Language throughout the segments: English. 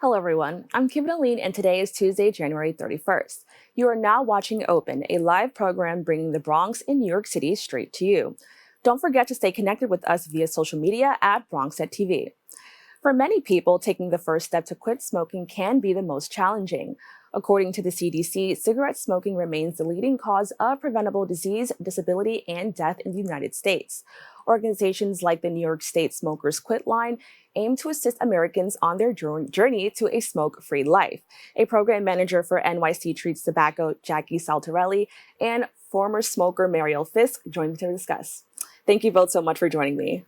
Hello, everyone. I'm Kibin Alleyne, and today is Tuesday, January 31st. You are now watching Open, a live program bringing the Bronx in New York City straight to you. Don't forget to stay connected with us via social media at BronxNet For many people, taking the first step to quit smoking can be the most challenging. According to the CDC, cigarette smoking remains the leading cause of preventable disease, disability, and death in the United States. Organizations like the New York State Smokers Quit Line aim to assist Americans on their journey to a smoke-free life. A program manager for NYC Treats Tobacco, Jackie Saltarelli, and former smoker Marielle Fisk joined me to discuss. Thank you both so much for joining me.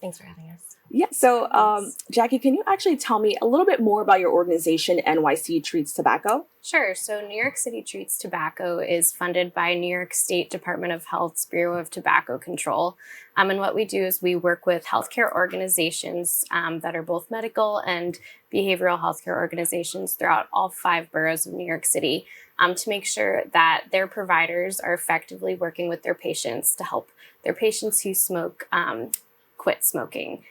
Thanks for having us. Yeah, so Jackie, can you actually tell me a little bit more about your organization, NYC Treats Tobacco? Sure. So New York City Treats Tobacco is funded by New York State Department of Health's Bureau of Tobacco Control. And what we do is we work with healthcare organizations that are both medical and behavioral healthcare organizations throughout all 5 boroughs of New York City to make sure that their providers are effectively working with their patients to help their patients who smoke quit smoking.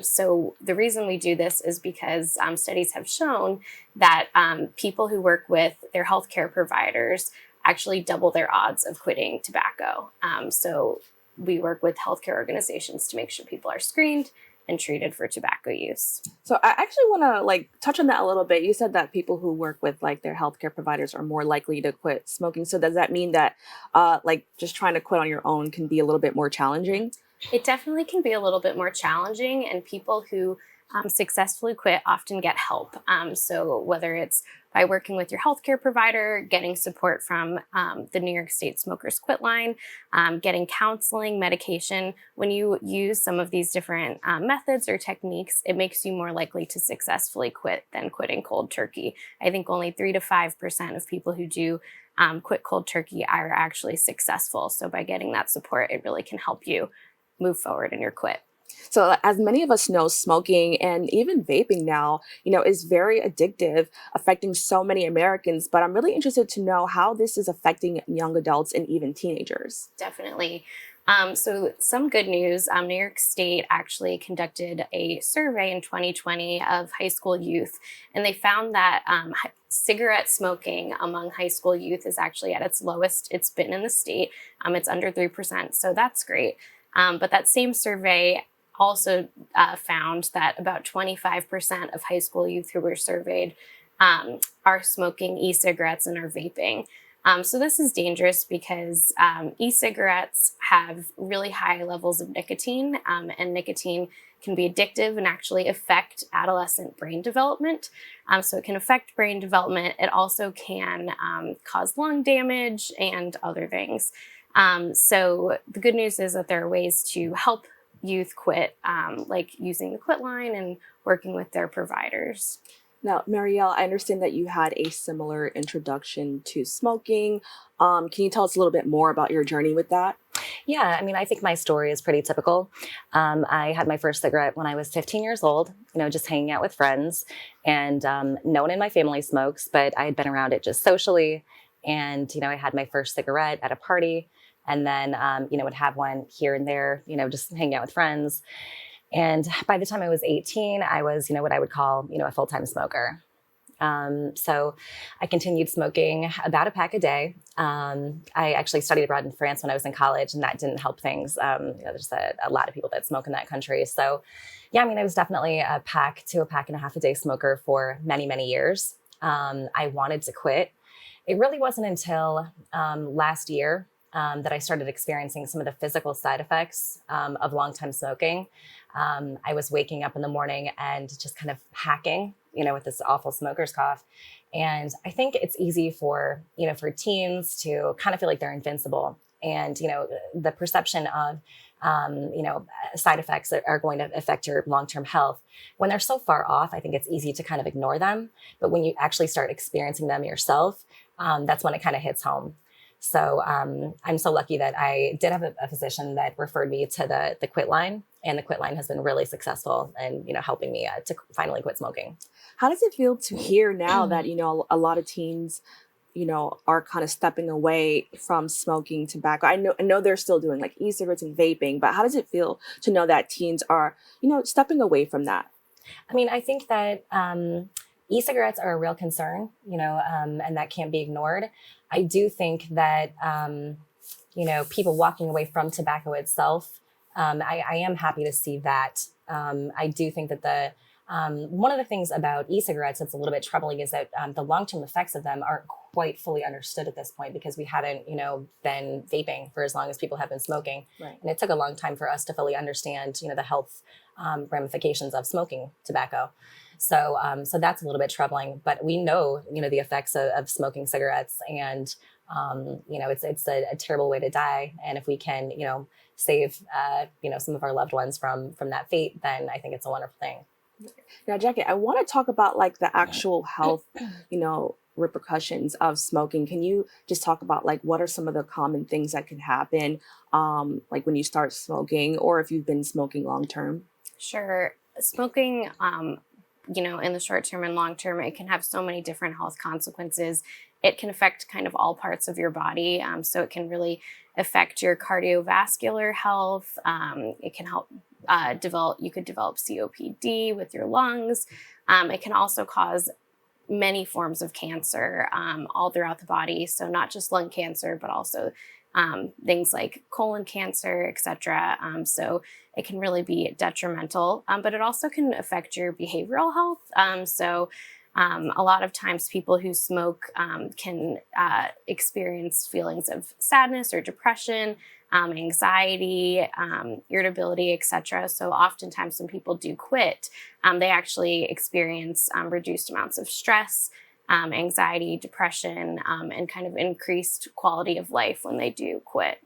So the reason we do this is because studies have shown that people who work with their healthcare providers actually double their odds of quitting tobacco. So we work with healthcare organizations to make sure people are screened and treated for tobacco use. So I actually want to touch on that a little bit. You said that people who work with their healthcare providers are more likely to quit smoking. So does that mean that just trying to quit on your own can be a little bit more challenging? It definitely can be a little bit more challenging, and people who successfully quit often get help. So whether it's by working with your healthcare provider, getting support from the New York State Smokers Quit Line, getting counseling, medication, when you use some of these different methods or techniques, it makes you more likely to successfully quit than quitting cold turkey. I think only 3 to 5% of people who do quit cold turkey are actually successful. So by getting that support, it really can help you move forward in your quit. So as many of us know, smoking and even vaping now, is very addictive, affecting so many Americans. But I'm really interested to know how this is affecting young adults and even teenagers. Definitely. So some good news, New York State actually conducted a survey in 2020 of high school youth, and they found that cigarette smoking among high school youth is actually at its lowest it's been in the state. It's under 3%, so that's great. But that same survey also found that about 25% of high school youth who were surveyed are smoking e-cigarettes and are vaping. So this is dangerous because e-cigarettes have really high levels of nicotine, and nicotine can be addictive and actually affect adolescent brain development. So it can affect brain development. It also can cause lung damage and other things. So the good news is that there are ways to help youth quit, like using the quit line and working with their providers. Now, Marielle, I understand that you had a similar introduction to smoking. Can you tell us a little bit more about your journey with that? Yeah, I think my story is pretty typical. I had my first cigarette when I was 15 years old, just hanging out with friends. And no one in my family smokes, but I had been around it just socially. And, I had my first cigarette at a party. And then, would have one here and there, just hanging out with friends. And by the time I was 18, I was, what I would call, a full-time smoker. So I continued smoking about a pack a day. I actually studied abroad in France when I was in college, and that didn't help things. There's a lot of people that smoke in that country. So yeah, I was definitely a pack to a pack and a half a day smoker for many, many years. I wanted to quit. It really wasn't until last year that I started experiencing some of the physical side effects of long-time smoking. I was waking up in the morning and just kind of hacking, with this awful smoker's cough. And I think it's easy for teens to kind of feel like they're invincible. And, the perception of, side effects that are going to affect your long-term health, when they're so far off, I think it's easy to kind of ignore them. But when you actually start experiencing them yourself, that's when it kind of hits home. So I'm so lucky that I did have a physician that referred me to the Quit Line, and the Quit Line has been really successful in helping me to finally quit smoking. How does it feel to hear now that a lot of teens are kind of stepping away from smoking tobacco? I know they're still doing like e-cigarettes and vaping, but how does it feel to know that teens are stepping away from that? I think that e-cigarettes are a real concern, and that can't be ignored. I do think that, people walking away from tobacco itself, I am happy to see that. I do think that one of the things about e-cigarettes that's a little bit troubling is that the long-term effects of them aren't quite fully understood at this point because we haven't, been vaping for as long as people have been smoking. Right. And it took a long time for us to fully understand, the health ramifications of smoking tobacco. So that's a little bit troubling, but we know, the effects of smoking cigarettes, and it's a terrible way to die. And if we can, save, some of our loved ones from that fate, then I think it's a wonderful thing. Now, Jackie, I want to talk about like the actual health, repercussions of smoking. Can you just talk about like what are some of the common things that can happen, like when you start smoking or if you've been smoking long term? Sure. Smoking, in the short term and long term, it can have so many different health consequences. It can affect kind of all parts of your body. So it can really affect your cardiovascular health. It can help you could develop COPD with your lungs. It can also cause many forms of cancer all throughout the body. So not just lung cancer, but also things like colon cancer, etc. So it can really be detrimental, but it also can affect your behavioral health. A lot of times people who smoke can experience feelings of sadness or depression, anxiety, irritability, etc. So oftentimes when people do quit, they actually experience reduced amounts of stress, anxiety, depression, and kind of increased quality of life when they do quit.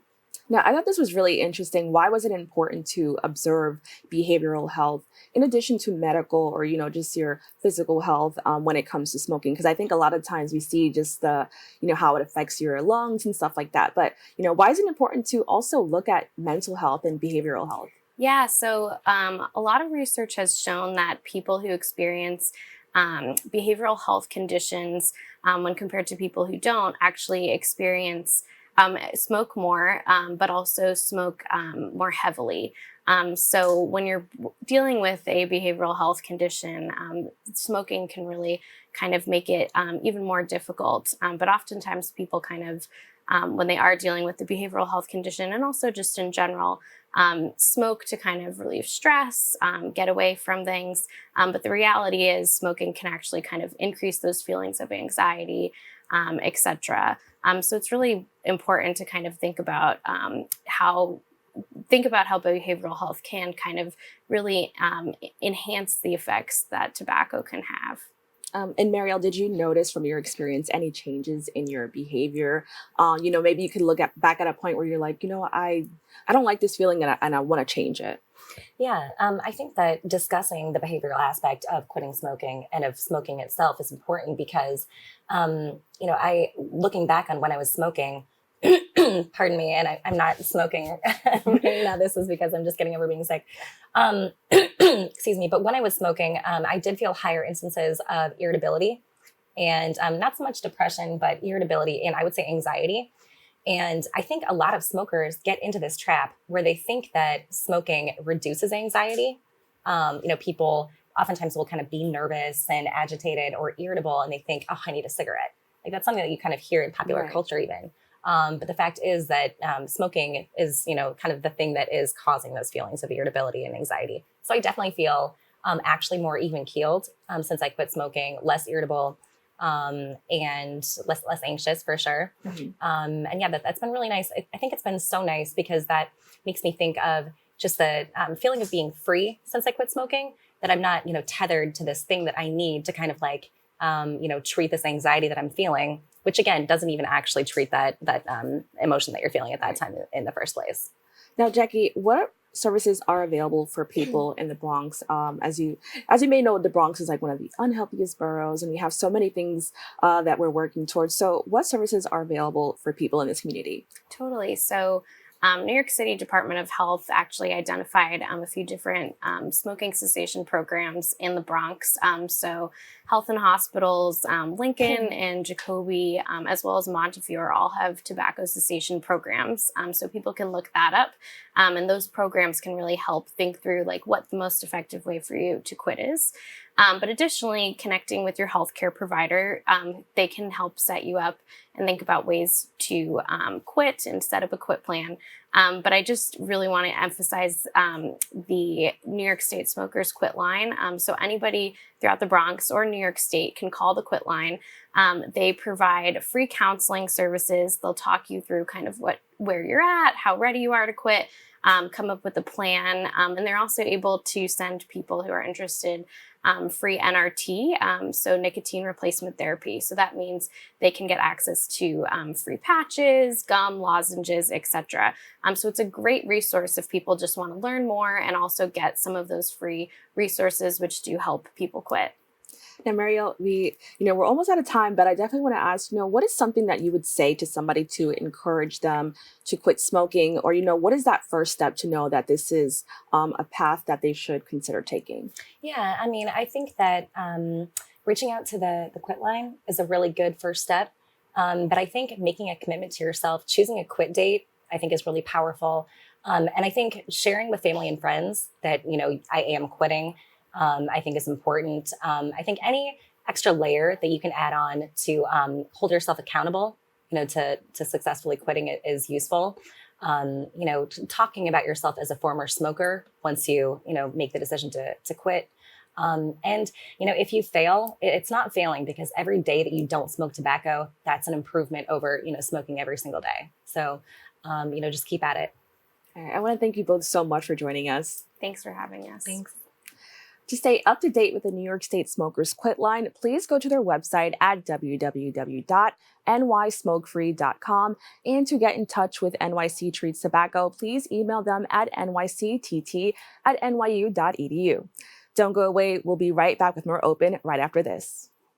Now, I thought this was really interesting. Why was it important to observe behavioral health in addition to medical or, just your physical health when it comes to smoking? Because I think a lot of times we see just the, how it affects your lungs and stuff like that. But, why is it important to also look at mental health and behavioral health? Yeah, so a lot of research has shown that people who experience behavioral health conditions when compared to people who don't actually experience smoke more, but also smoke more heavily. So when you're dealing with a behavioral health condition, smoking can really kind of make it even more difficult. But oftentimes people kind of, when they are dealing with the behavioral health condition and also just in general, smoke to kind of relieve stress, get away from things. But the reality is smoking can actually kind of increase those feelings of anxiety, etc. So it's really important to kind of think about how behavioral health can kind of really enhance the effects that tobacco can have. And Marielle, did you notice from your experience any changes in your behavior? Maybe you could back at a point where you're like, I don't like this feeling and I want to change it. Yeah, I think that discussing the behavioral aspect of quitting smoking and of smoking itself is important because, looking back on when I was smoking, pardon me, and I'm not smoking right now. This is because I'm just getting over being sick. Excuse me. But when I was smoking, I did feel higher instances of irritability and not so much depression, but irritability and I would say anxiety. And I think a lot of smokers get into this trap where they think that smoking reduces anxiety. People oftentimes will kind of be nervous and agitated or irritable, and they think, oh, I need a cigarette. Like that's something that you kind of hear in popular culture even. But the fact is that smoking is, kind of the thing that is causing those feelings of irritability and anxiety. So I definitely feel actually more even keeled since I quit smoking, less irritable, and less anxious for sure. Mm-hmm. And yeah, that's been really nice. I think it's been so nice because that makes me think of just the feeling of being free since I quit smoking, that I'm not, tethered to this thing that I need to kind of like, treat this anxiety that I'm feeling, which again, doesn't even actually treat that emotion that you're feeling at that time in the first place. Now, Jackie, what services are available for people in the Bronx? As you may know, the Bronx is like one of the unhealthiest boroughs, and we have so many things that we're working towards. So what services are available for people in this community? Totally. So New York City Department of Health actually identified a few different smoking cessation programs in the Bronx. So Health and Hospitals, Lincoln and Jacoby, as well as Montefiore, all have tobacco cessation programs. So people can look that up. And those programs can really help think through like what the most effective way for you to quit is. But additionally, connecting with your healthcare provider, they can help set you up and think about ways to quit and set up a quit plan. But I just really want to emphasize the New York State Smokers Quit Line. So anybody throughout the Bronx or New York State can call the Quit Line. They provide free counseling services. They'll talk you through kind of where you're at, how ready you are to quit, come up with a plan. And they're also able to send people who are interested free NRT, so nicotine replacement therapy. So that means they can get access to free patches, gum, lozenges, etc. So it's a great resource if people just want to learn more and also get some of those free resources which do help people quit. Now, Marielle, we're almost out of time, but I definitely want to ask, what is something that you would say to somebody to encourage them to quit smoking? Or, what is that first step to know that this is a path that they should consider taking? Yeah, I mean, I think that reaching out to the Quit Line is a really good first step. But I think making a commitment to yourself, choosing a quit date, I think is really powerful. And I think sharing with family and friends that, I am quitting, I think is important. I think any extra layer that you can add on to hold yourself accountable, to successfully quitting it is useful. Talking about yourself as a former smoker once you, make the decision to quit. And if you fail, it's not failing, because every day that you don't smoke tobacco, that's an improvement over, smoking every single day. So, just keep at it. All right, I want to thank you both so much for joining us. Thanks for having us. Thanks. To stay up to date with the New York State Smokers Quit Line, please go to their website at www.nysmokefree.com. And to get in touch with NYC Treats Tobacco, please email them at nyctt@nyu.edu. Don't go away. We'll be right back with more Open right after this.